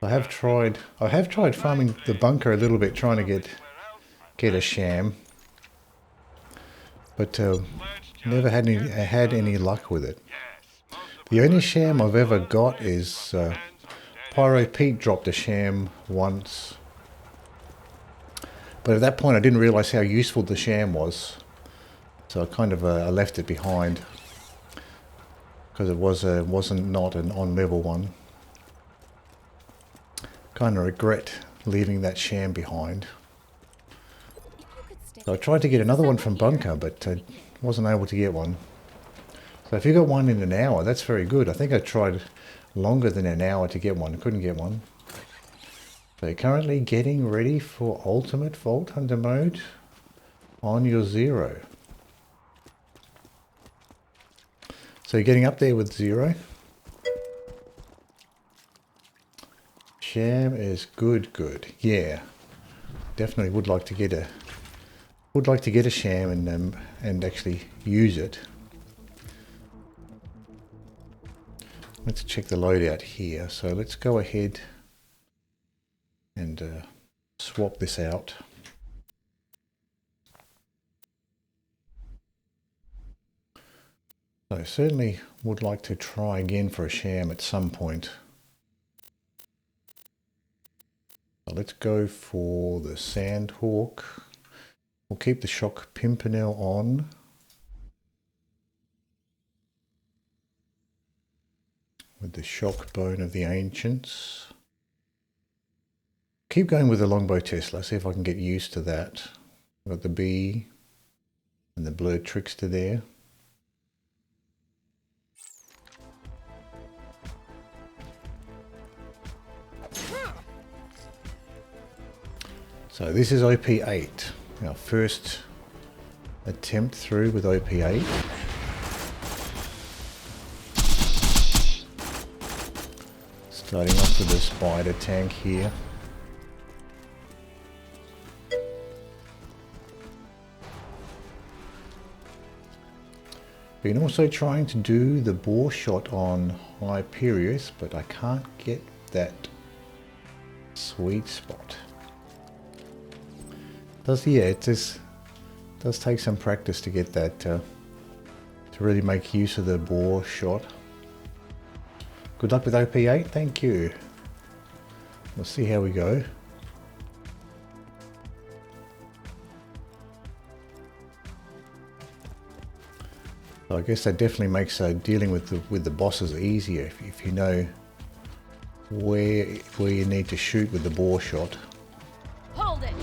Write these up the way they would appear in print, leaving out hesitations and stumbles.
I have tried farming the bunker a little bit, trying to get a sham, but never had any luck with it. The only sham I've ever got is Pyro Pete dropped a sham once, but at that point I didn't realise how useful the sham was, so I kind of I left it behind because it wasn't not an on-level one. Kind of regret leaving that sham behind. So I tried to get another one from bunker, but I wasn't able to get one. So if you got one in an hour, that's very good. I think I tried longer than an hour to get one. I couldn't get one. So currently getting ready for ultimate Vault Hunter mode on your 0. So you're getting up there with 0. Sham is good. Yeah, definitely would like to get a sham and actually use it. Let's check the loadout here. So let's go ahead and swap this out. So I certainly would like to try again for a sham at some point. Let's go for the Sandhawk. We'll keep the Shock Pimpernel on. With the Shock Bone of the Ancients. Keep going with the Longbow Tesla, see if I can get used to that. I've got the Bee and the Blurred Trickster there. So this is OP8, our first attempt through with OP8. Starting off with the spider tank here. Been also trying to do the boar shot on Hyperion, but I can't get that sweet spot. It does take some practice to get that, to really make use of the boar shot. Good luck with OP8, thank you. We'll see how we go. So I guess that definitely makes dealing with the bosses easier if you know where you need to shoot with the boar shot. Hold it.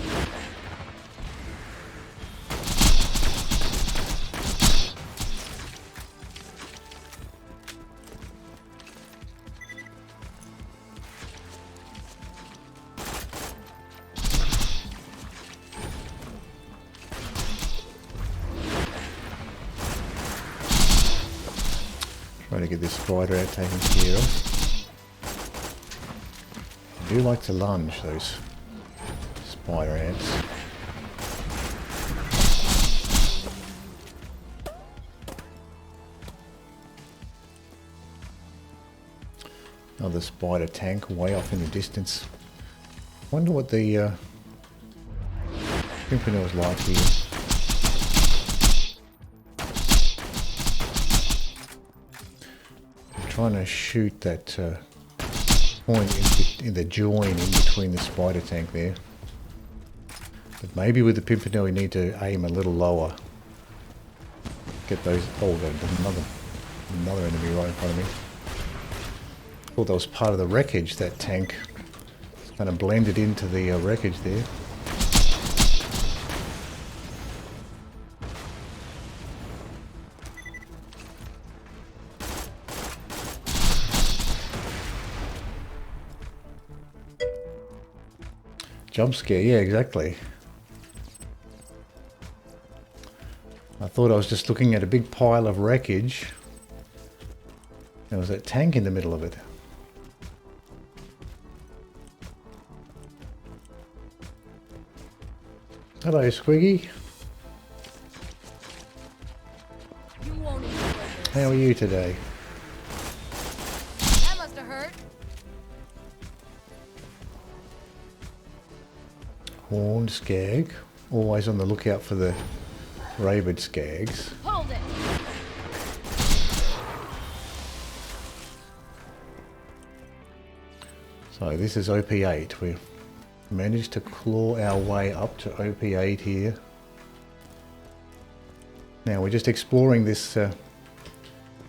Try to get this spider out taken care of. I do like to lunge those spider ants. Another spider tank way off in the distance. Wonder what the Pimpernel's like here. Trying to shoot that point in the join in between the spider tank there. But maybe with the Pimpernel we need to aim a little lower. Get those. Oh, there's another enemy right in front of me. Thought that was part of the wreckage, that tank. It's kind of blended into the wreckage there. Jump scare, yeah, exactly. I thought I was just looking at a big pile of wreckage. There was that tank in the middle of it. Hello, Squiggy. How are you today? That must have hurt. Horned skag. Always on the lookout for the rabid skags. Hold it. So this is OP8. We've managed to claw our way up to OP8 here. Now we're just exploring this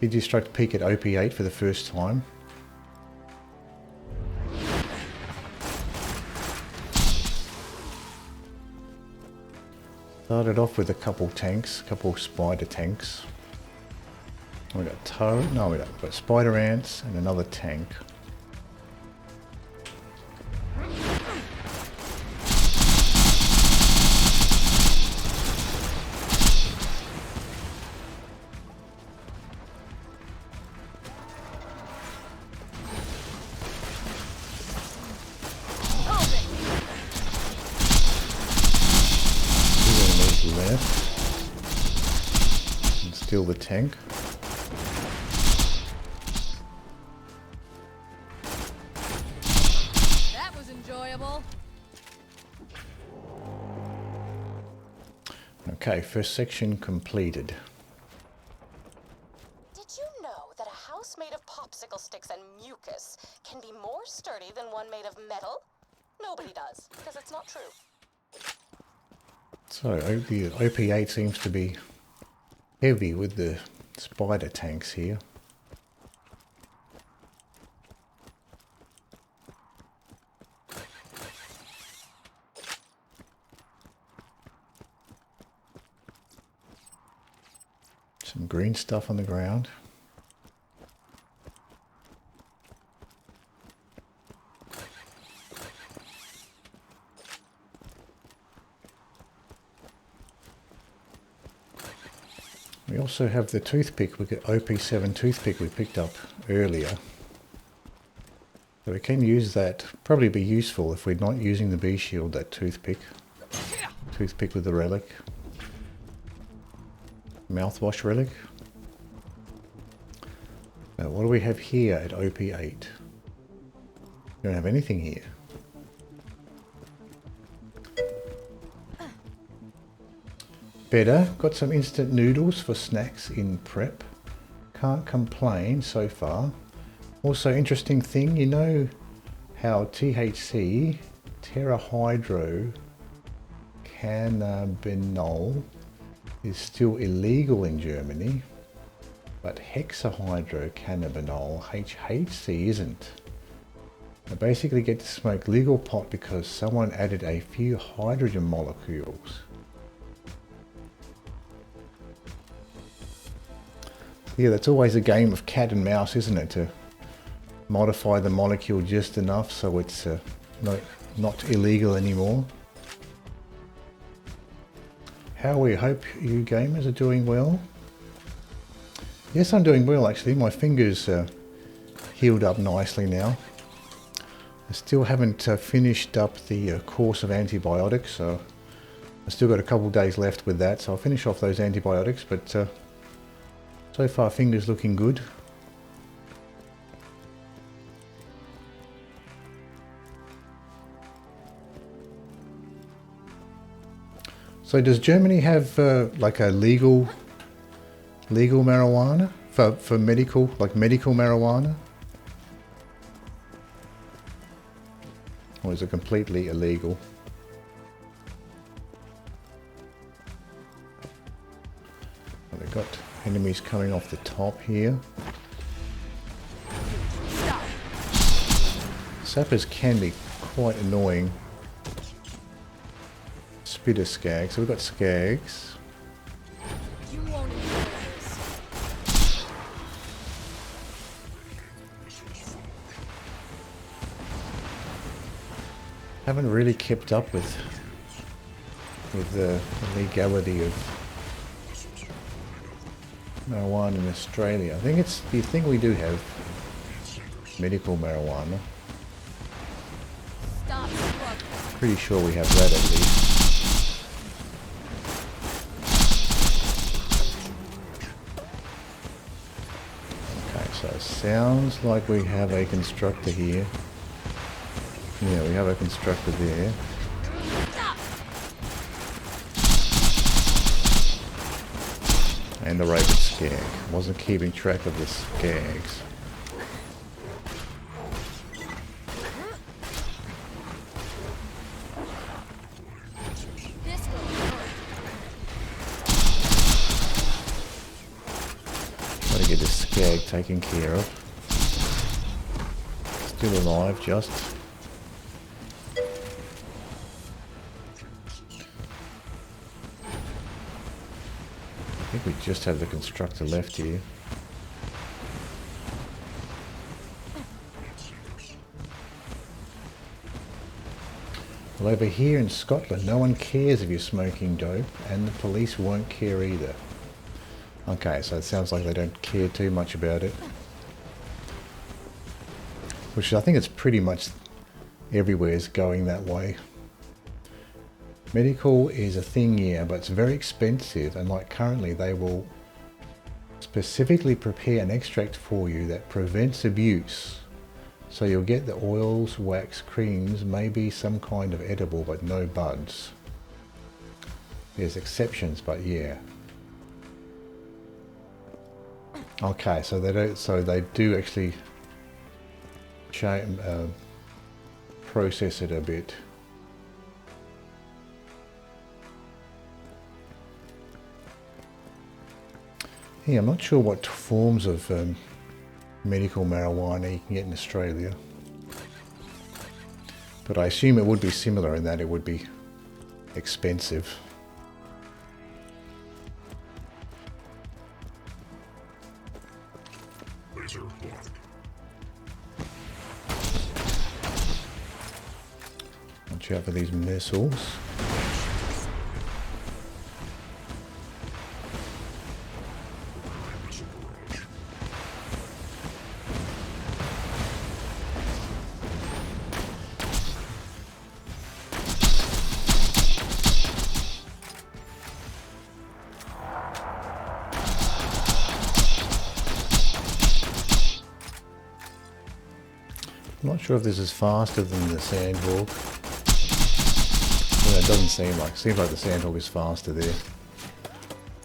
Digistruct Peak at OP8 for the first time. Started off with a couple tanks, a couple spider tanks. We got turret, no we don't, we've got spider ants and another tank. Steal the tank. That was enjoyable. Okay, first section completed. Did you know that a house made of popsicle sticks and mucus can be more sturdy than one made of metal? Nobody does, because it's not true. So the OP8 seems to be heavy with the spider tanks here. Some green stuff on the ground. We also have the toothpick, we got OP7 toothpick we picked up earlier. So we can use that, probably be useful if we're not using the bee shield, that toothpick. Toothpick with the relic. Mouthwash relic. Now what do we have here at OP8? We don't have anything here. Better, got some instant noodles for snacks in prep. Can't complain so far. Also interesting thing, you know how THC, tetrahydrocannabinol, is still illegal in Germany, but hexahydrocannabinol, HHC, isn't. I basically get to smoke legal pot because someone added a few hydrogen molecules. Yeah, that's always a game of cat and mouse, isn't it? To modify the molecule just enough so it's not illegal anymore. How are we? Hope you gamers are doing well. Yes, I'm doing well actually. My fingers healed up nicely now. I still haven't finished up the course of antibiotics, so I've still got a couple days left with that, so I'll finish off those antibiotics, but so far, fingers looking good. So does Germany have like a legal marijuana for medical, like medical marijuana? Or is it completely illegal? Well, they've got enemies coming off the top here. Stop. Sappers can be quite annoying. Spitter skag. So we've got skags. You won't enjoy this. Haven't really kept up with the legality of marijuana in Australia. I think it's the thing we do have medical marijuana. Stop struggling. Pretty sure we have that at least. Okay, so it sounds like we have a constructor here. Yeah, we have a constructor there. Stop. And the rabid skag. Wasn't keeping track of the skags. This will hurt. Gotta get this skag taken care of. Still alive, just. I think we just have the constructor left here. Well, over here in Scotland, no one cares if you're smoking dope, and the police won't care either. Okay, so it sounds like they don't care too much about it. Which I think it's pretty much everywhere is going that way. Medical is a thing, yeah, but it's very expensive, and like currently they will specifically prepare an extract for you that prevents abuse. So you'll get the oils, wax, creams, maybe some kind of edible, but no buds. There's exceptions, but yeah. Okay, so they don't. So they do actually process it a bit. Yeah, I'm not sure what forms of medical marijuana you can get in Australia, but I assume it would be similar in that it would be expensive. Watch out for these missiles. I'm not sure if this is faster than the Sandhawk. Well, it doesn't seem like. Seems like the Sandhawk is faster there.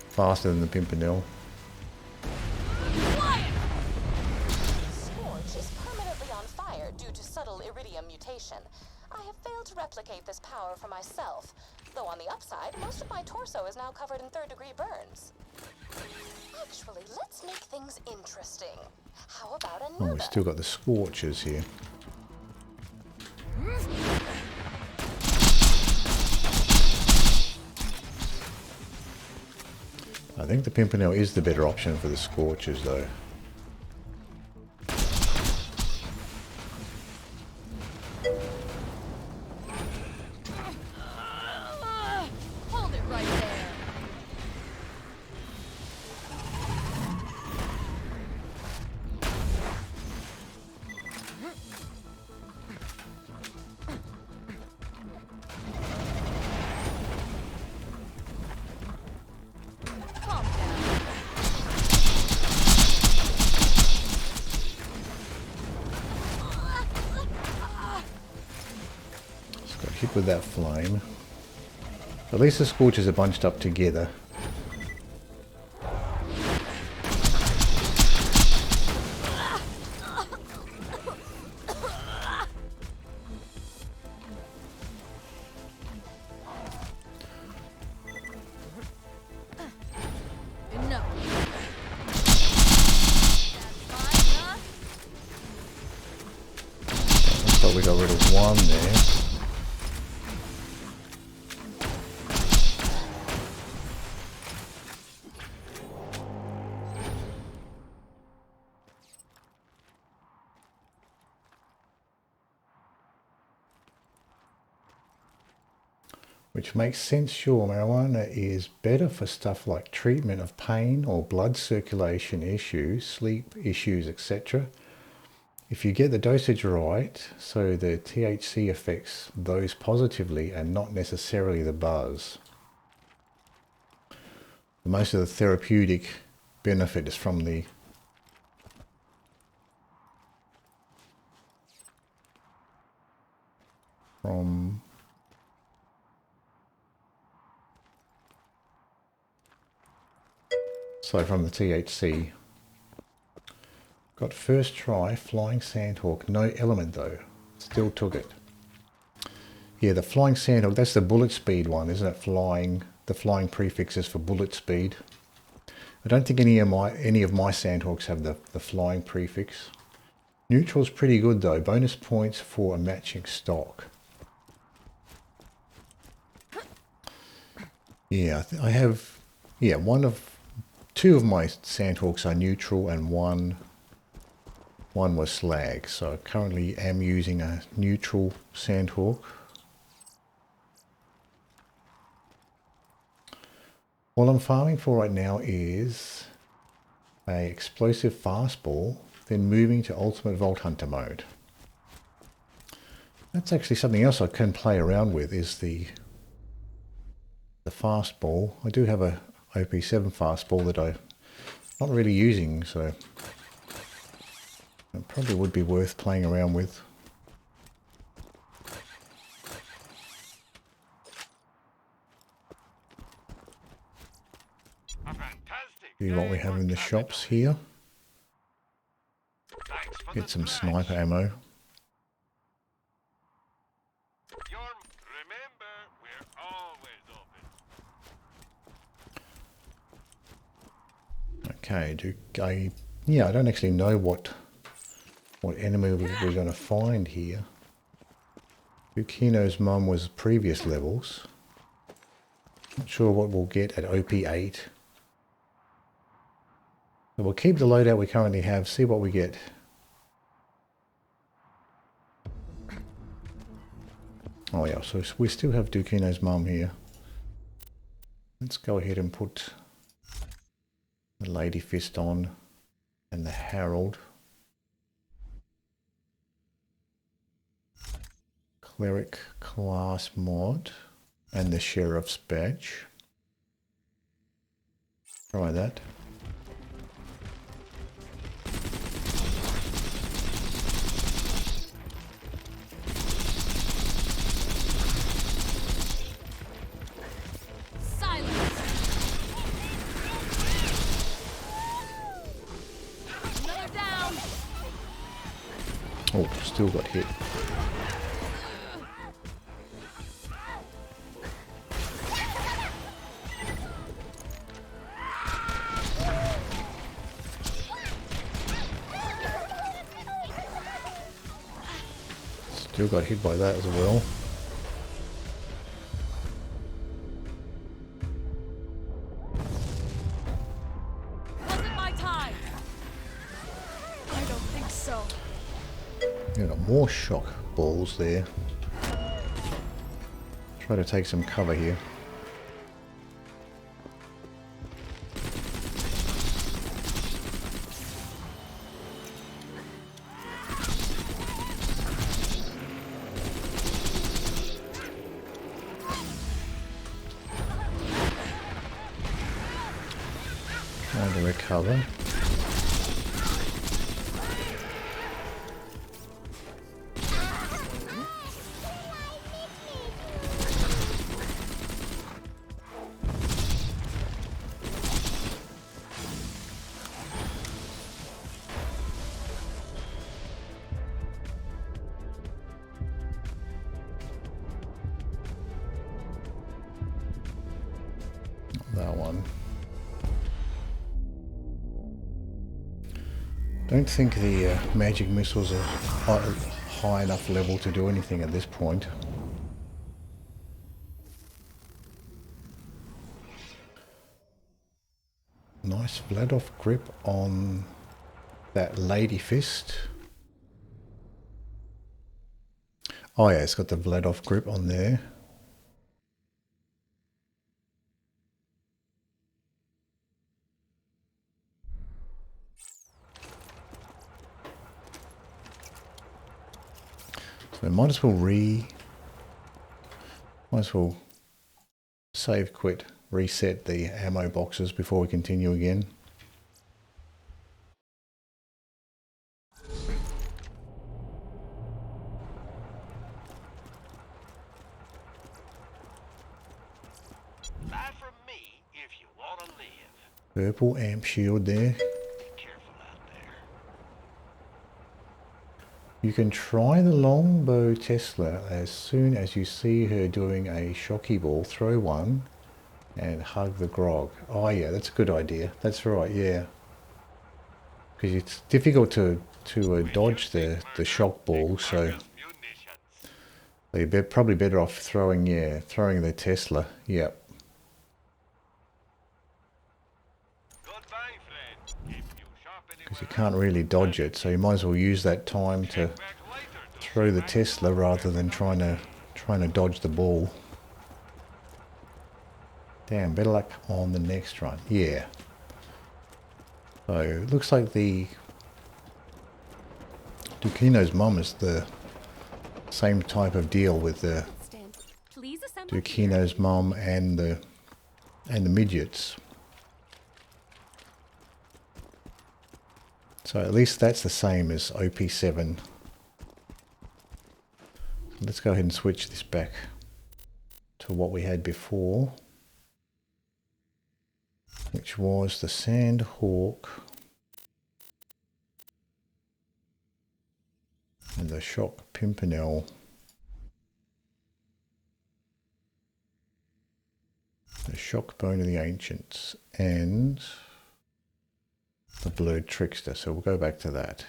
Faster than the Pimpernel. Scorch is permanently on fire due to subtle iridium mutation. I have failed to replicate this power for myself, though on the upside, most of my torso is now covered in third-degree burns. Actually, let's make things interesting. How about Oh, another? we've still got the Scorchers here. I think the Pimpernel is the better option for the Scorchers, though. Hold it right there. Calm down. Just got hit with that flame. At least the Scorchers are bunched up together. Enough. That's fine, huh? Looks like we got rid of one there. Which makes sense, sure. Marijuana is better for stuff like treatment of pain or blood circulation issues, sleep issues, etc. If you get the dosage right, so the THC affects those positively and not necessarily the buzz. Most of the therapeutic benefit is from the So from the THC, got first try, Flying Sandhawk, no element though, still took it. Yeah, the Flying Sandhawk, that's the bullet speed one, isn't it? The flying prefix is for bullet speed. I don't think any of my Sandhawks have the flying prefix. Neutral's pretty good though, bonus points for a matching stock. Yeah, I have, yeah, two of my Sandhawks are neutral and one was slag. So I currently am using a neutral Sandhawk. What I'm farming for right now is a explosive fastball, then moving to ultimate Vault Hunter mode. That's actually something else I can play around with, is the fastball. I do have a OP7 fastball that I'm not really using, so it probably would be worth playing around with. See what we have in the shops here. Get some sniper ammo. Okay, yeah, I don't actually know what enemy we're going to find here. Dukino's mum was previous levels. Not sure what we'll get at OP8. So we'll keep the loadout we currently have, see what we get. Oh yeah, so we still have Dukino's mum here. Let's go ahead and put the Lady Fist on and the Herald. Cleric class mod and the Sheriff's badge. Try that. Oh, still got hit. Still got hit by that as well. Wasn't my time. I don't think so. You got more shock balls there. Try to take some cover here. Trying to recover. That one. Don't think the magic missiles are high enough level to do anything at this point. Nice Vladoff grip on that Lady Fist. Oh yeah, it's got the Vladoff grip on there. So might as well save, quit, reset the ammo boxes before we continue again. Buy from me if you want to live. Purple amp shield there. You can try the longbow Tesla as soon as you see her doing a shocky ball. Throw one and hug the grog. Oh yeah, that's a good idea. That's right, yeah. Because it's difficult to dodge the shock ball, so they're probably better off throwing the Tesla. Yep. Because you can't really dodge it, so you might as well use that time to throw the Tesla rather than trying to dodge the ball. Damn, better luck on the next run. Yeah. So it looks like the Dukino's mum is the same type of deal with the Dukino's mum and the midgets. So at least that's the same as OP7. Let's go ahead and switch this back to what we had before, which was the Sandhawk and the Shock Pimpernel. The Shock Bone of the Ancients and the Blurred Trickster. So we'll go back to that.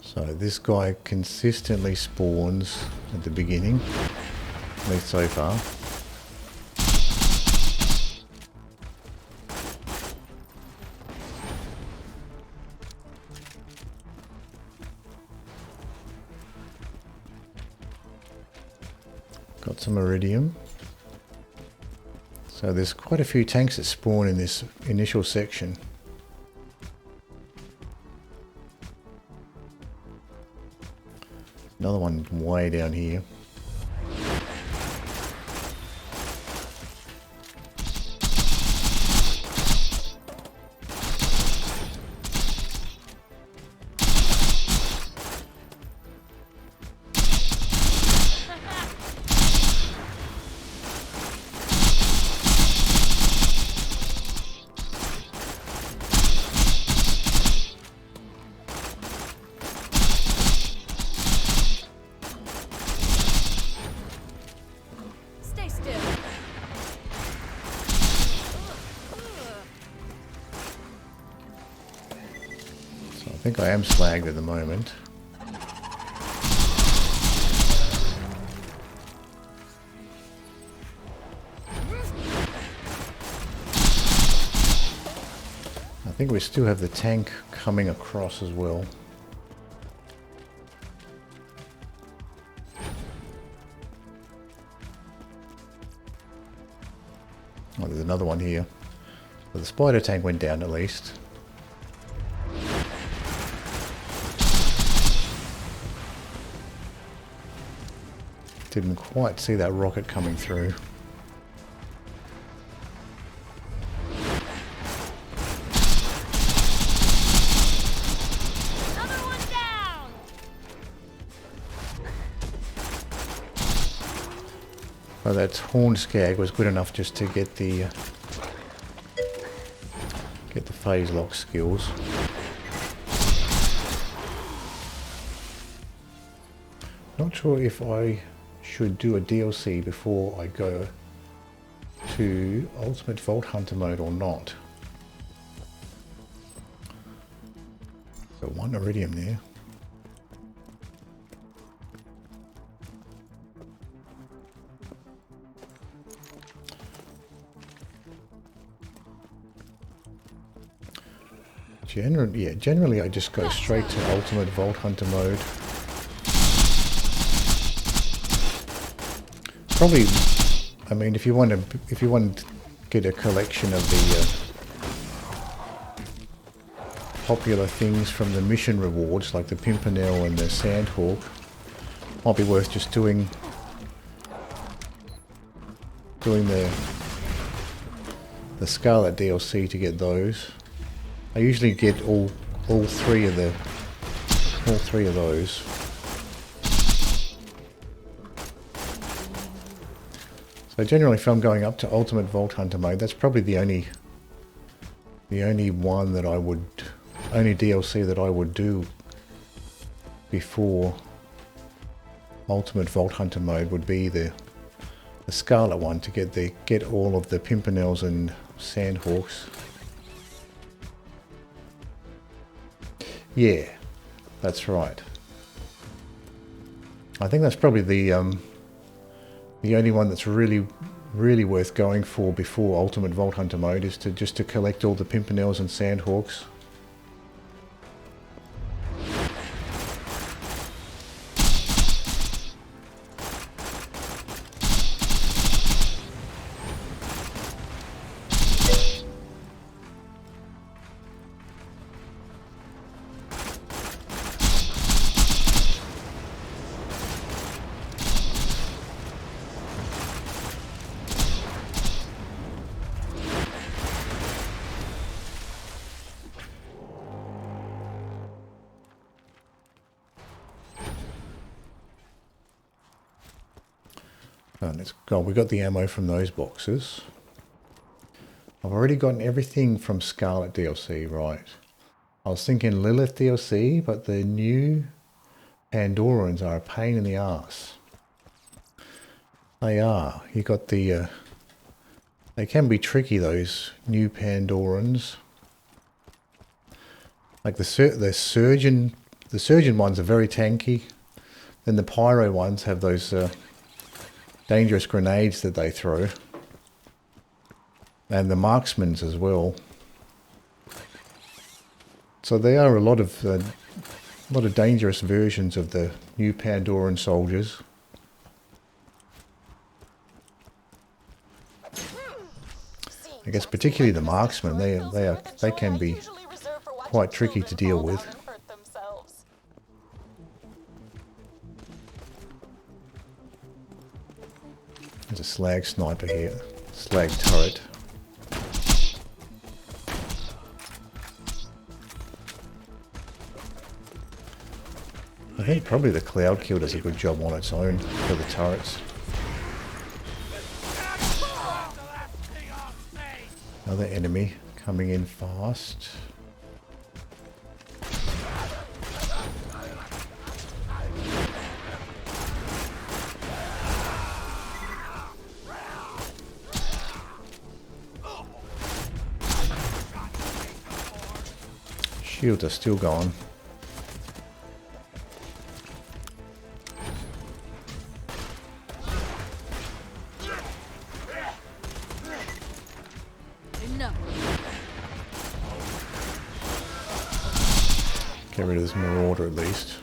So this guy consistently spawns at the beginning, at least so far. Got some iridium. So there's quite a few tanks that spawn in this initial section. Another one way down here. I think I am slagged at the moment. I think we still have the tank coming across as well. Oh, there's another one here. But the spider tank went down at least. Didn't quite see that rocket coming through. Another one down. Well, that horn skag was good enough just to get the Phaselock skills. Not sure if I should do a DLC before I go to Ultimate Vault Hunter mode or not. So one iridium there. Generally I just go straight to Ultimate Vault Hunter mode. Probably, I mean, if you want to get a collection of the popular things from the mission rewards, like the Pimpernel and the Sandhawk, might be worth just doing doing the Scarlet DLC to get those. I usually get all three of those. So generally, if I'm going up to Ultimate Vault Hunter mode, that's probably the only one that I would, only DLC that I would do before Ultimate Vault Hunter mode would be the Scarlet one to get all of the Pimpernels and Sandhawks. Yeah, that's right. I think that's probably the only one that's really worth going for before Ultimate Vault Hunter mode is just to collect all the Pimpernels and Sandhawks. Let's go. We got the ammo from those boxes. I've already gotten everything from Scarlet DLC, right? I was thinking Lilith DLC, but the new Pandorans are a pain in the ass. They are. You got the... they can be tricky, those new Pandorans. Like the surgeon ones are very tanky. Then the pyro ones have those dangerous grenades that they throw, and the marksmans as well. So they are a lot of dangerous versions of the new Pandoran soldiers. I guess particularly the marksmen, they can be quite tricky to deal with. There's a slag sniper here, slag turret. I think probably the cloud kill does a good job on its own for the turrets. Another enemy coming in fast. Shields are still gone. Get rid of this marauder at least.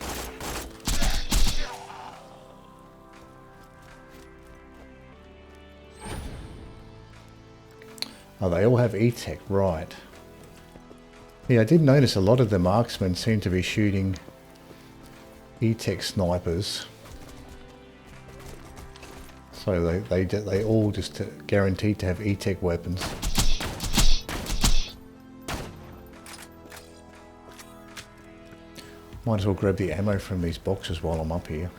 Oh, they all have E-Tech, right. Yeah, I did notice a lot of the marksmen seem to be shooting E-Tech snipers. So they all just guaranteed to have E-Tech weapons. Might as well grab the ammo from these boxes while I'm up here.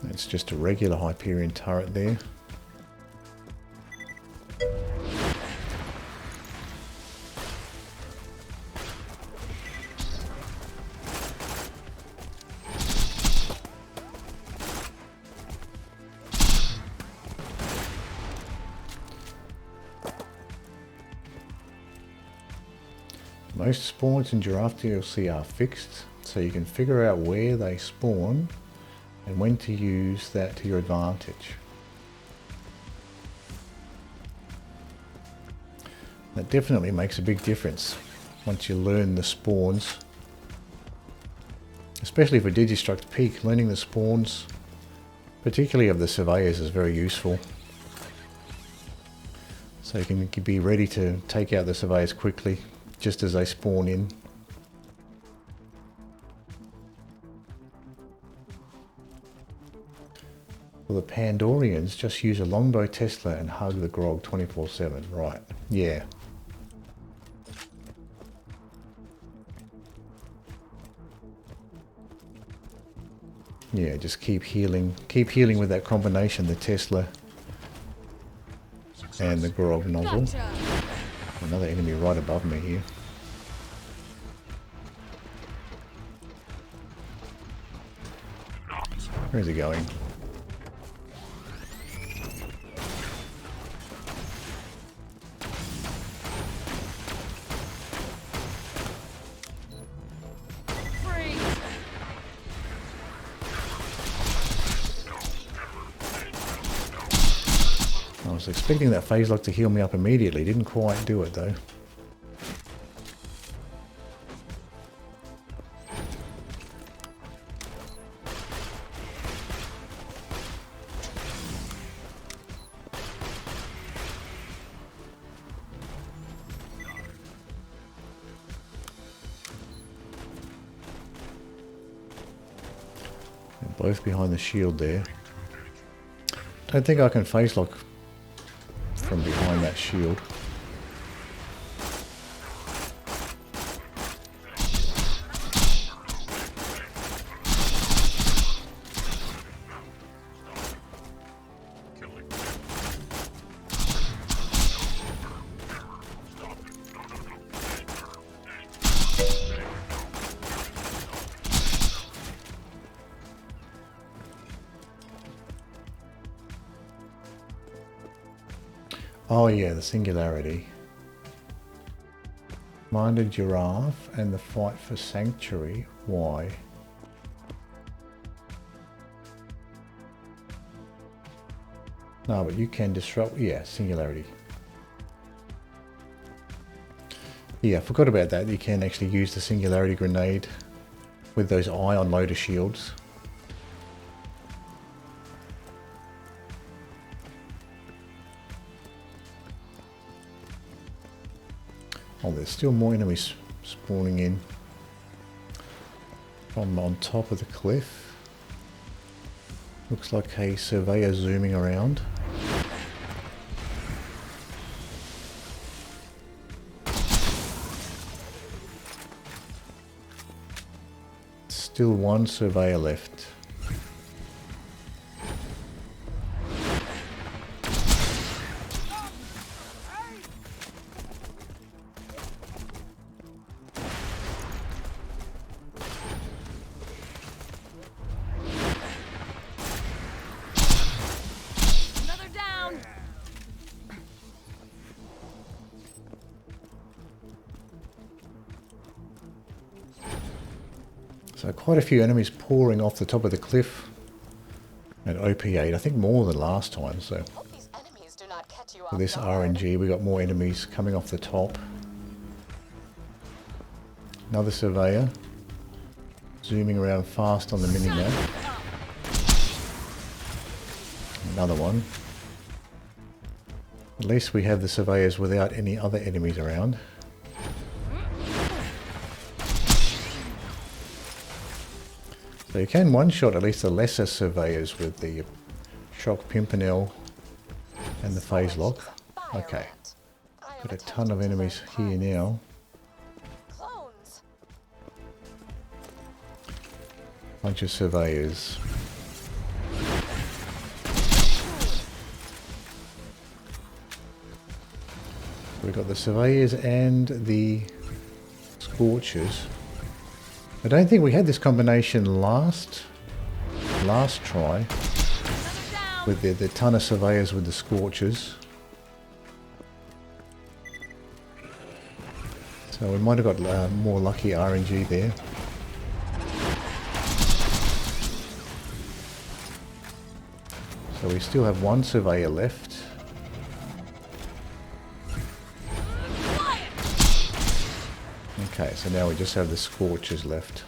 It's just a regular Hyperion turret there. Most spawns in Giraffe DLC are fixed, so you can figure out where they spawn and when to use that to your advantage. That definitely makes a big difference once you learn the spawns. Especially for Digistruct Peak, learning the spawns, particularly of the surveyors, is very useful. So So you can be ready to take out the surveyors quickly, just as they spawn in. Well, the Pandorians just use a longbow Tesla and hug the grog 24/7. Right, yeah. Yeah, just keep healing with that combination, the Tesla and the grog nozzle. Gotcha. Another enemy right above me here. Where's he going? Freeze. I was expecting that Phaselock to heal me up immediately. Didn't quite do it though. They're both behind the shield there. Don't think I can Phaselock from behind that shield. Oh yeah, the singularity. Minded Giraffe and the fight for Sanctuary. Why? No, but you can disrupt. Yeah, singularity. Yeah, I forgot about that. You can actually use the singularity grenade with those ion loader shields. Oh, there's still more enemies spawning in from on top of the cliff. Looks like a surveyor zooming around. Still one surveyor left. Another down. So quite a few enemies pouring off the top of the cliff at OP8. I think more than last time. So Hope these enemies do not catch you with off this guard. RNG, we got more enemies coming off the top. Another surveyor zooming around fast on the minimap. Another one. At least we have the surveyors without any other enemies around. So you can one-shot at least the lesser surveyors with the Shock Pimpernel and the Phaselock. Okay, got a ton of enemies here now. Clones. Bunch of surveyors. We've got the surveyors and the scorchers. I don't think we had this combination last try Another down. with the ton of surveyors with the scorchers. So we might have got more lucky RNG there. So we still have one surveyor left. Okay, so now we just have the scorchers left.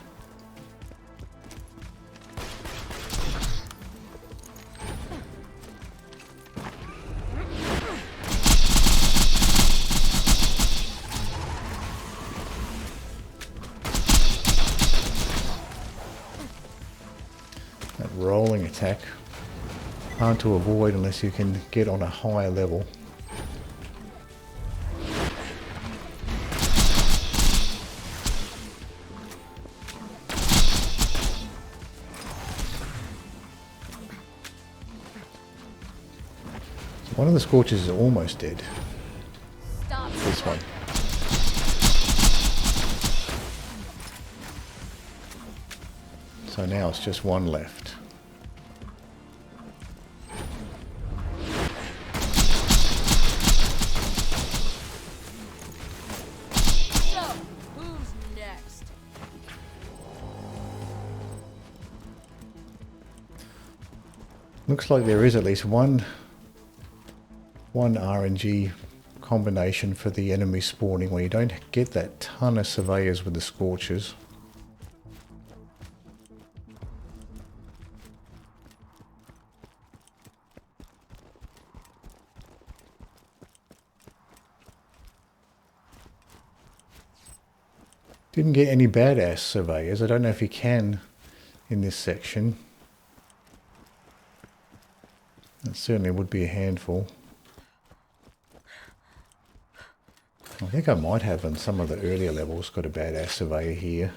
rolling attack. Hard to avoid unless you can get on a higher level. So one of the Scorches is almost dead. Stop. This one. So now it's just one left. So, who's next? Looks like there is at least one RNG combination for the enemy spawning where you don't get that ton of surveyors with the Scorches. Didn't get any badass surveyors. I don't know if you can in this section. That certainly would be a handful. I think I might have on some of the earlier levels got a badass surveyor here.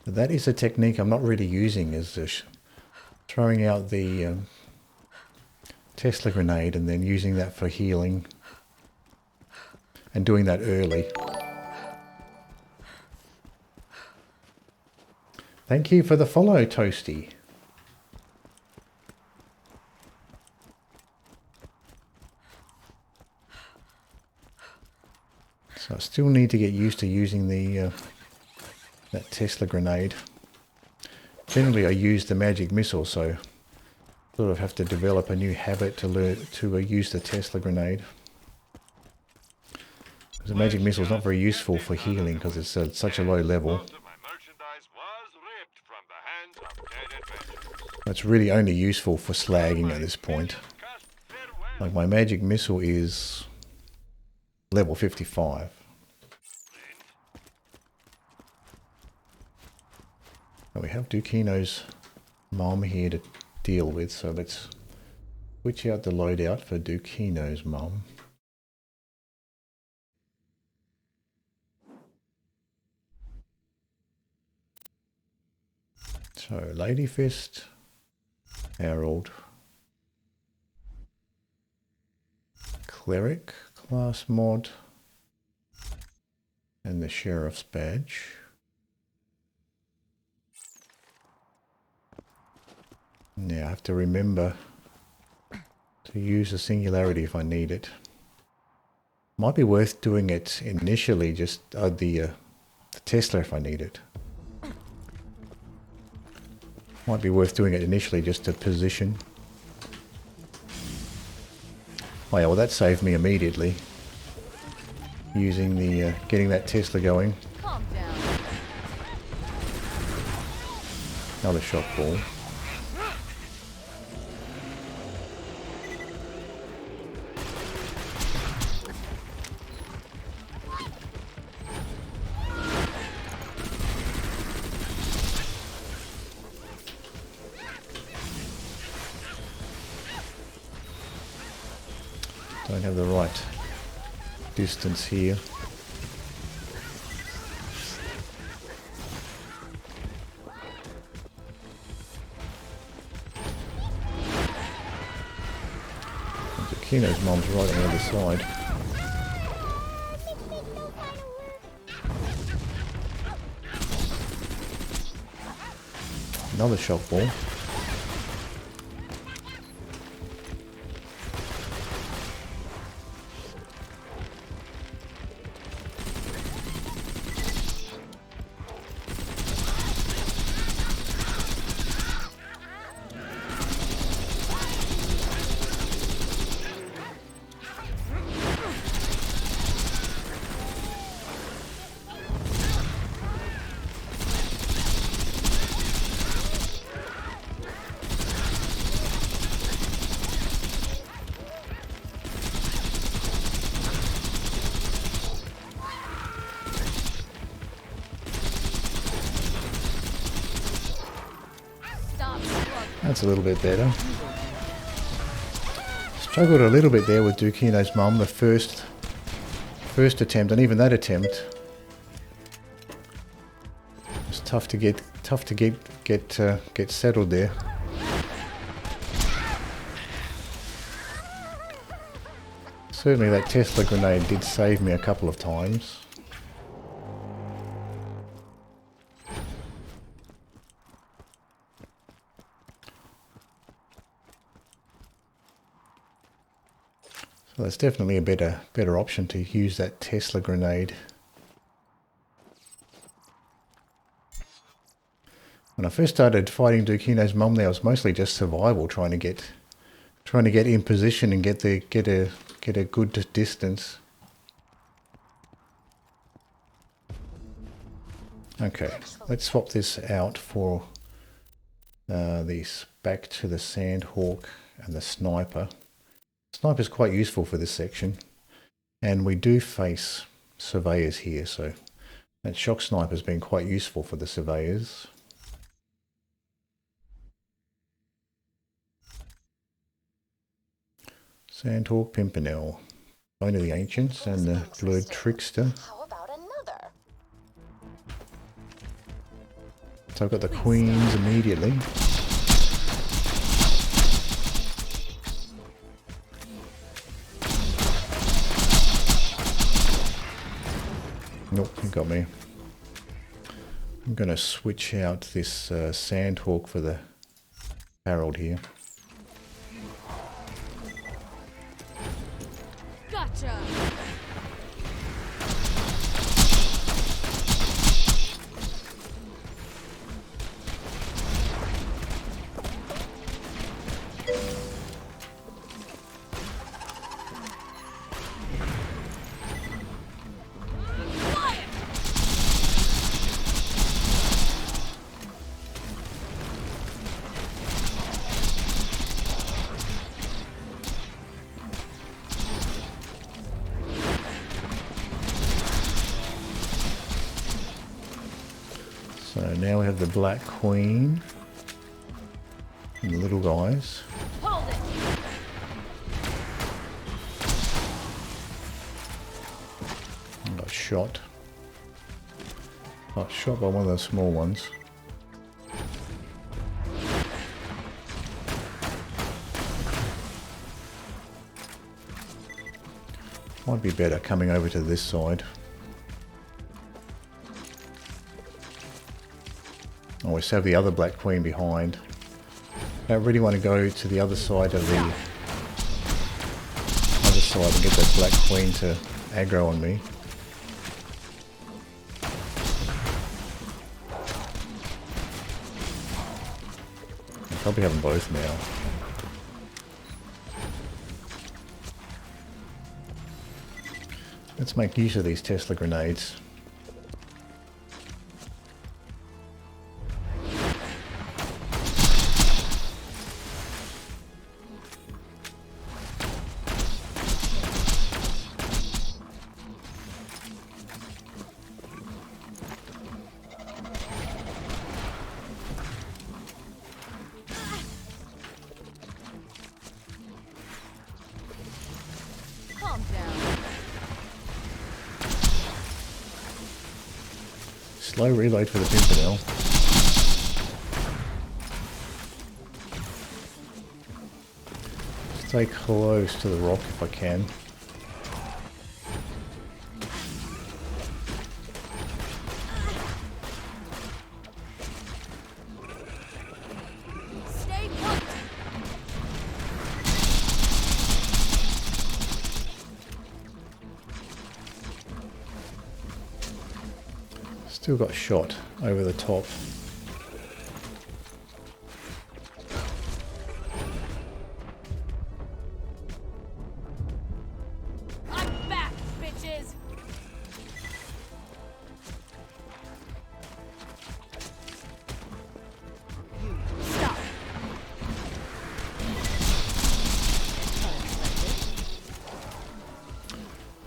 But that is a technique I'm not really using, is this throwing out the Tesla grenade and then using that for healing and doing that early. Thank you for the follow, Toasty. So I still need to get used to using the that Tesla grenade. Generally I use the magic missile, so sort of have to develop a new habit to learn to use the Tesla grenade. Because the magic missile is not very useful for healing because it's at such a low level. It's really only useful for slagging at this point. Like my magic missile is level 55. And we have Dukino's mom here to deal with, so let's switch out the loadout for Dukino's mom. So Lady Fist, Harold, Cleric class mod, and the Sheriff's badge. Now I have to remember to use the singularity if I need it. Might be worth doing it initially, just the Tesla if I need it. Might be worth doing it initially just to position. Oh yeah, well that saved me immediately. Using the, getting that Tesla going. Calm down. Another shock ball. Don't have the right distance here. Dukino's mom's right on the other side. Another shock ball. That's a little bit better. Struggled a little bit there with Dukino's mum, the first attempt, and even that attempt was tough to get settled there. Certainly that Tesla grenade did save me a couple of times. So that's definitely a better option to use that Tesla grenade. When I first started fighting Dukino's mum there, it was mostly just survival, trying to get in position and get a good distance. Okay, let's swap this out for these back to the Sandhawk and the sniper. Sniper's quite useful for this section, and we do face surveyors here, so that shock sniper's been quite useful for the surveyors. Sandhawk, Pimpernel, Bone of the Ancients, and the Blurred Trickster. How about another? So I've got the Queens immediately. Nope, you got me. I'm going to switch out this Sandhawk for the Harold here. Gotcha. So now we have the Black Queen and the little guys. Hold it. Got shot. Got shot by one of those small ones. Might be better coming over to this side. I always have the other Black Queen behind. I don't really want to go to the other side of the other side and get that Black Queen to aggro on me. I'll probably have them both now. Let's make use of these Tesla grenades. Calm down. Slow reload for the Pimpernel. Stay close to the rock if I can. Stay put. Still got shot over the top. I'm back, bitches. Stop.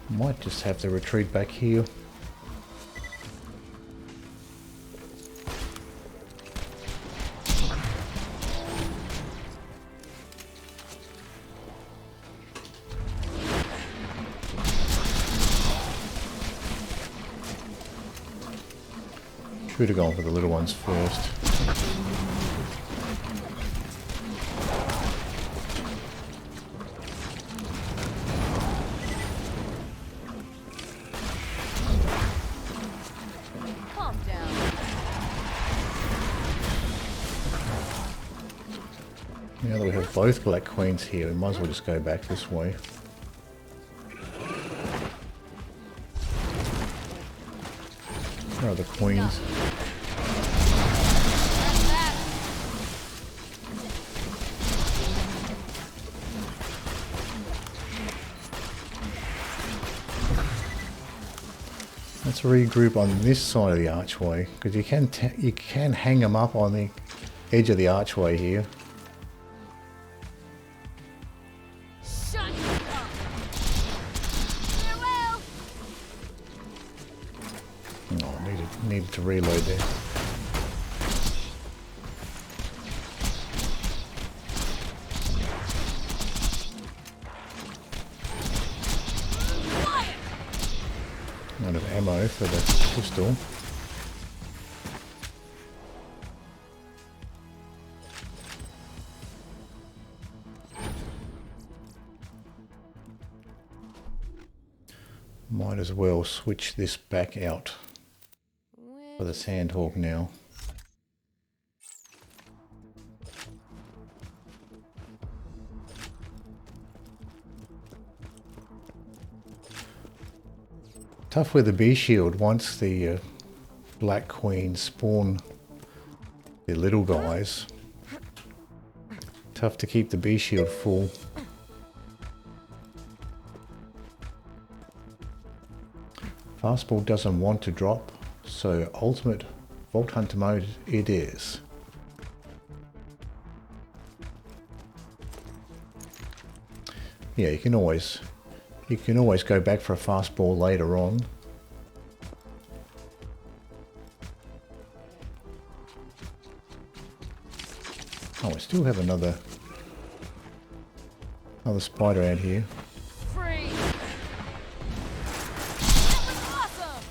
Might just have to retreat back here. Should have gone for the little ones first. Calm down. Now that we have both Black Queens here, we might as well just go back this way. Where are the queens? Let's regroup on this side of the archway, because you can hang them up on the edge of the archway here. Shut up. Farewell. Oh, needed to reload there. Out of ammo for the pistol. Might as well switch this back out for the Sandhawk now. Tough with the bee shield once the Black Queens spawn the little guys. Tough to keep the bee shield full. Fastball doesn't want to drop, so ultimate Vault Hunter mode it is. Yeah, you can always go back for a fastball later on. Oh, I still have another spider out here. Free. That was awesome.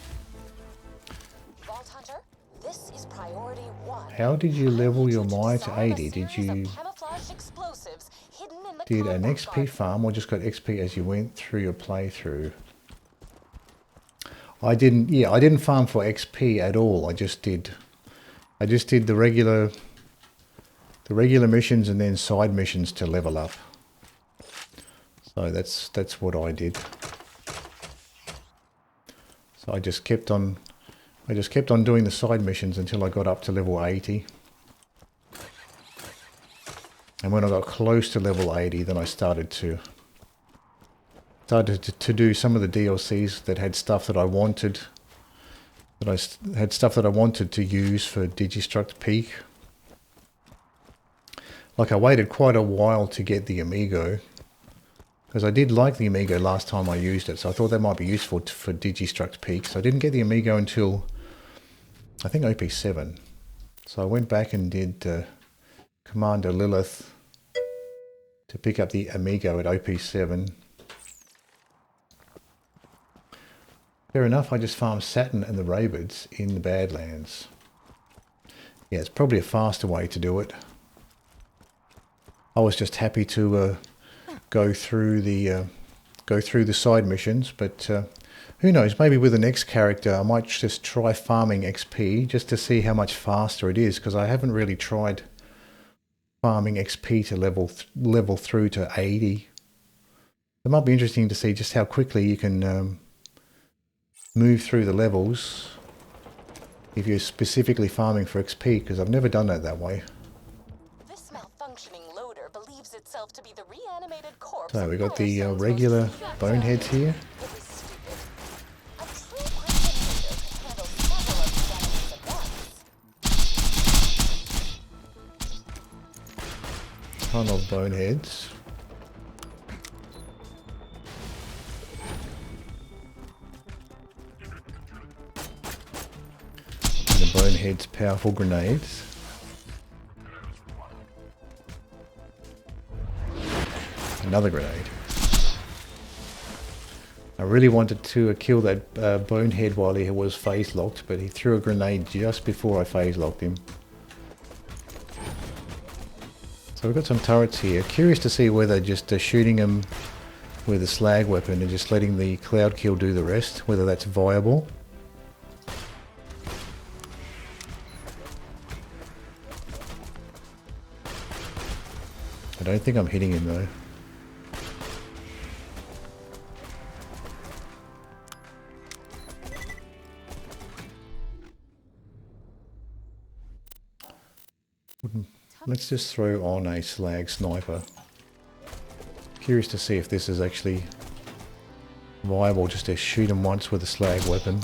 Vault Hunter, this is priority 1. How did you level your Maya to 80? Did you camouflage explosives hidden in the did an combat XP garden. farm or just got XP as you went through your playthrough? I didn't farm for XP at all. I just did the regular missions and then side missions to level up. So that's what I did. So I just kept on doing the side missions until I got up to level 80. And when I got close to level 80, then I started to do some of the DLCs that had stuff that I wanted. Had stuff that I wanted to use for Digistruct Peak. Like I waited quite a while to get the Amigo, because I did like the Amigo last time I used it, so I thought that might be useful for Digistruct Peak. So I didn't get the Amigo until I think OP7. So I went back and did Commander Lilith to pick up the Amigo at OP7. Fair enough, I just farmed Saturn and the Rabids in the Badlands. Yeah, it's probably a faster way to do it. I was just happy to go through the side missions, but who knows, maybe with the next character I might just try farming XP just to see how much faster it is, because I haven't really tried farming XP to level through to 80. It might be interesting to see just how quickly you can move through the levels if you're specifically farming for XP, because I've never done that way. This malfunctioning loader believes itself to be the reanimated corpse. So we got of the Firestone's regular most boneheads here. It was stupid. A true Crimson leader could handle several of these enemies at once. Ton of boneheads. And the boneheads' powerful grenades. Another grenade. I really wanted to kill that bonehead while he was phase locked, but he threw a grenade just before I phase locked him. So we've got some turrets here. Curious to see whether just shooting them with a slag weapon and just letting the cloud kill do the rest, whether that's viable. I don't think I'm hitting him though. Let's just throw on a slag sniper. Curious to see if this is actually viable, just to shoot him once with a slag weapon.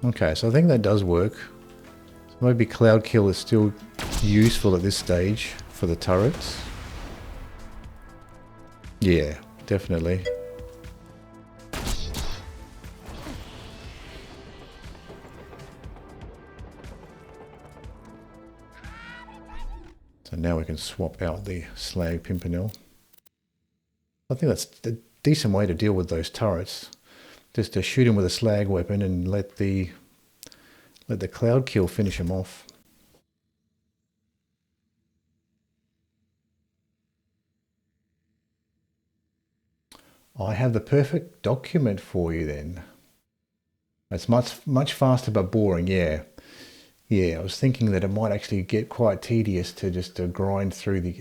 Okay, so I think that does work. So maybe cloud kill is still useful at this stage for the turrets. Yeah, definitely. So now we can swap out the slag pimpernel. I think that's a decent way to deal with those turrets. Just to shoot him with a slag weapon and let the cloud kill finish him off. I have the perfect document for you then. It's much faster but boring, yeah. Yeah, I was thinking that it might actually get quite tedious to just grind through the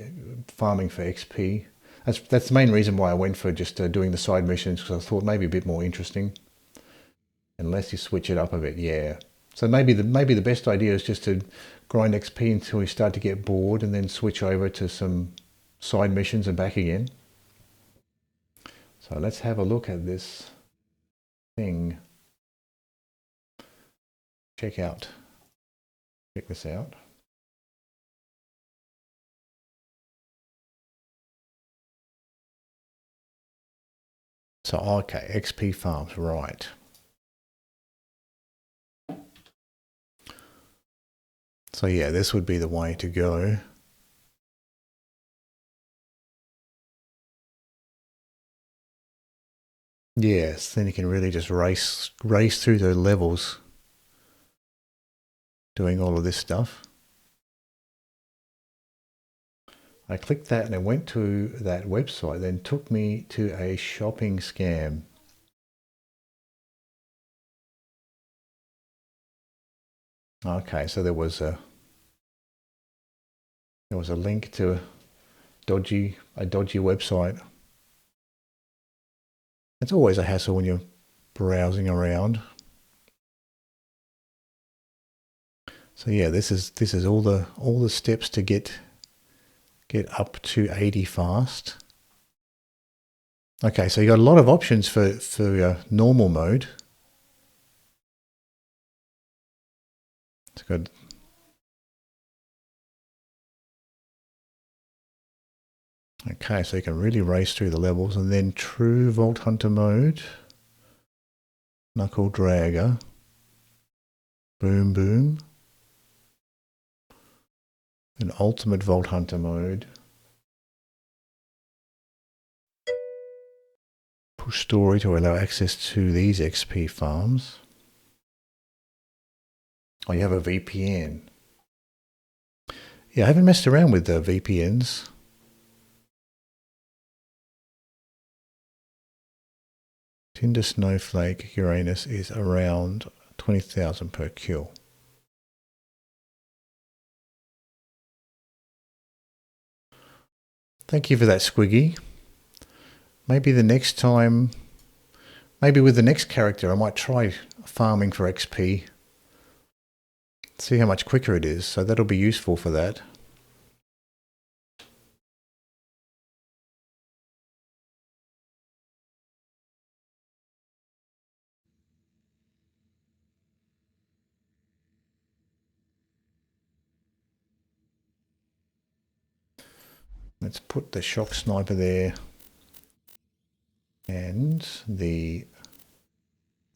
farming for XP. That's the main reason why I went for just doing the side missions, because I thought maybe a bit more interesting. Unless you switch it up a bit, yeah. So maybe the best idea is just to grind XP until we start to get bored and then switch over to some side missions and back again. So let's have a look at this thing. Check this out. So, okay, XP farms, right. So yeah, this would be the way to go. Yes, then you can really just race through the levels doing all of this stuff. I clicked that and it went to that website, then took me to a shopping scam. Okay, so there was a link to a dodgy website. It's always a hassle when you're browsing around. So yeah, this is all the steps to get up to 80 fast. Okay, so you got a lot of options for normal mode. It's good. Okay, so you can really race through the levels, and then true Vault Hunter mode, Knuckle Dragger, Boom Boom, and Ultimate Vault Hunter mode, push story to allow access to these XP farms. Oh, you have a VPN. Yeah, I haven't messed around with the VPNs. Tinder Snowflake Uranus is around 20,000 per kill. Thank you for that, Squiggy. Maybe the next time, maybe with the next character, I might try farming for XP. See how much quicker it is, so that'll be useful for that. Let's put the shock sniper there and the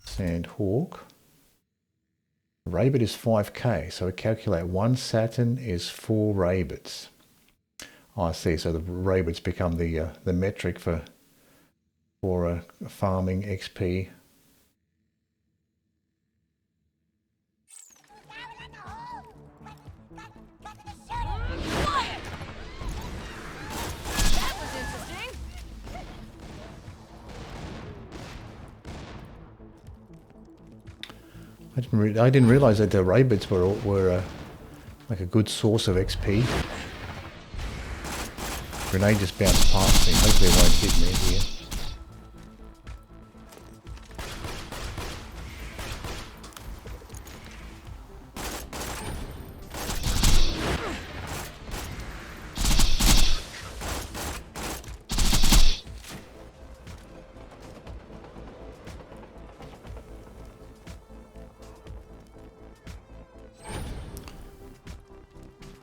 Sandhawk. Rabbit is 5k, so we calculate one Saturn is 4 rabbits. Oh, I see. So the rabbits become the metric for farming XP. Quiet! That was interesting. I didn't realize that the rabbits were like a good source of XP. Grenade just bounced past me. Hopefully it won't hit me here.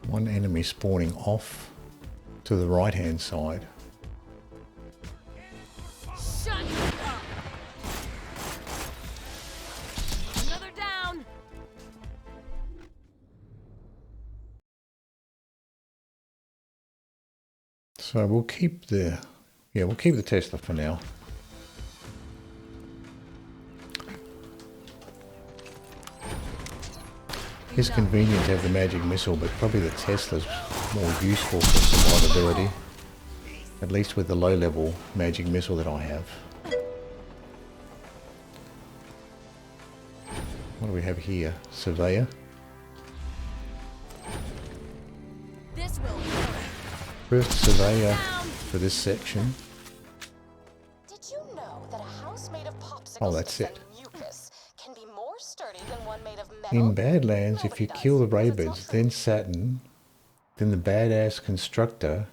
One enemy spawning off to the right hand side. Shut up. Another down. So we'll keep the Tesla for now. It's convenient to have the magic missile, but probably the Tesla's more useful for survivability. At least with the low level magic missile that I have. What do we have here? Surveyor. This will work. First surveyor for this section. Did you know that a house made of popsicle Oh, that's sticks it. and mucus can be more sturdy than one made of metal? In Badlands, if Nobody you does, kill the because it's not rabbits, true. then Saturn, then the badass constructor,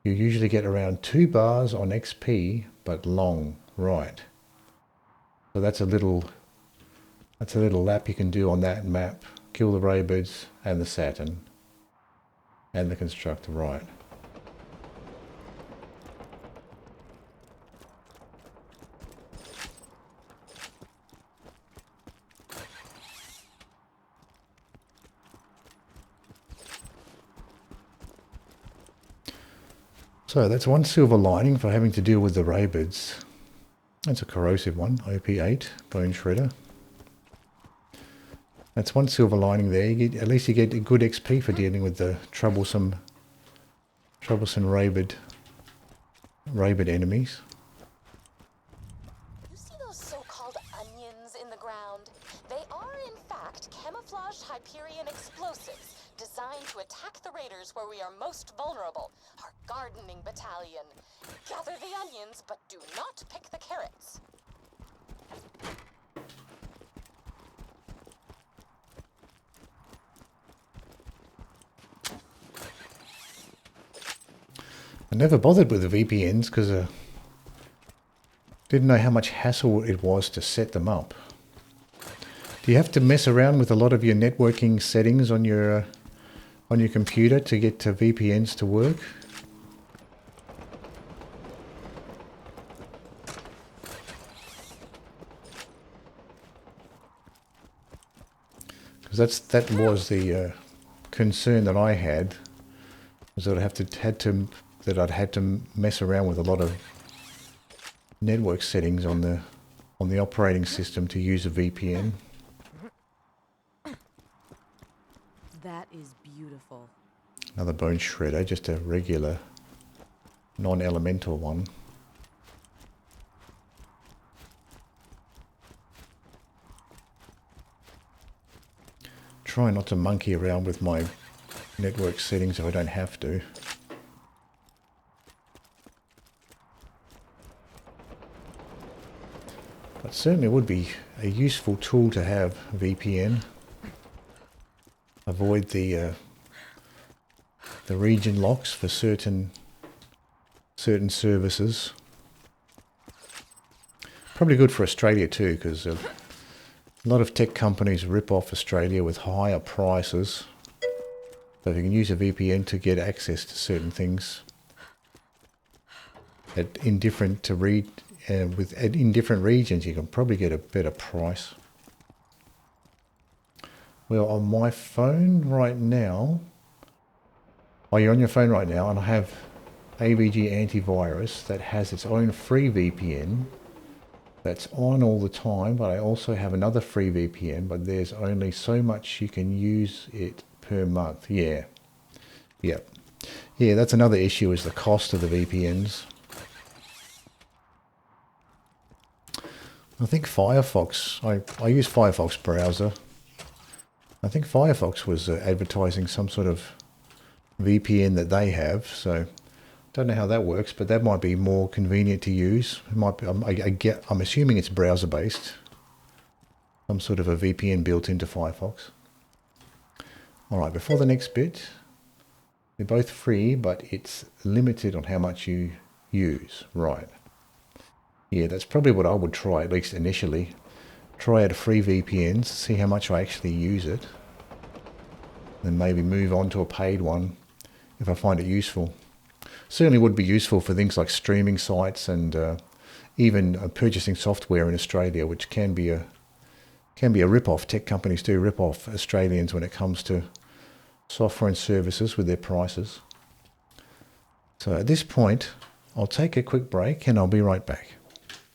you usually get around 2 bars on XP, but long, right? So that's a little lap you can do on that map. Kill the rabbits and the Saturn and the constructor, right? So that's one silver lining for having to deal with the rabbits. That's a corrosive one, OP8, bone shredder. That's one silver lining there. At least you get a good XP for dealing with the troublesome rabbit enemies. You see those so-called onions in the ground? They are, in fact, camouflaged Hyperion explosives designed to attack the raiders where we are most vulnerable, our gardening battalion. Gather the onions, but do not pick the carrots. I never bothered with the VPNs because didn't know how much hassle it was to set them up. Do you have to mess around with a lot of your networking settings on your computer to get to VPNs to work? Because that was the concern that I had, was that I'd had to mess around with a lot of network settings on the operating system to use a VPN. That is beautiful. Another bone shredder, just a regular non-elemental one. Try not to monkey around with my network settings if I don't have to. But certainly would be a useful tool to have, VPN. Avoid the region locks for certain services. Probably good for Australia too, because a lot of tech companies rip off Australia with higher prices. So if you can use a VPN to get access to certain things in different regions, you can probably get a better price. Well, on my phone right now, Oh, you're on your phone right now, and I have AVG antivirus that has its own free VPN that's on all the time, but I also have another free VPN, but there's only so much you can use it per month. Yeah. Yep. Yeah, that's another issue, is the cost of the VPNs. I think Firefox, I use Firefox browser. I think Firefox was advertising some sort of VPN that they have, so don't know how that works, but that might be more convenient to use. It might be, I'm assuming it's browser based, some sort of a VPN built into Firefox. All right, before the next bit, they're both free, but it's limited on how much you use. Right. Yeah, that's probably what I would try, at least initially. Try out a free VPN, see how much I actually use it, then maybe move on to a paid one if I find it useful. Certainly would be useful for things like streaming sites and even purchasing software in Australia, which can be a rip-off. Tech companies do rip off Australians when it comes to software and services with their prices. So at this point, I'll take a quick break and I'll be right back.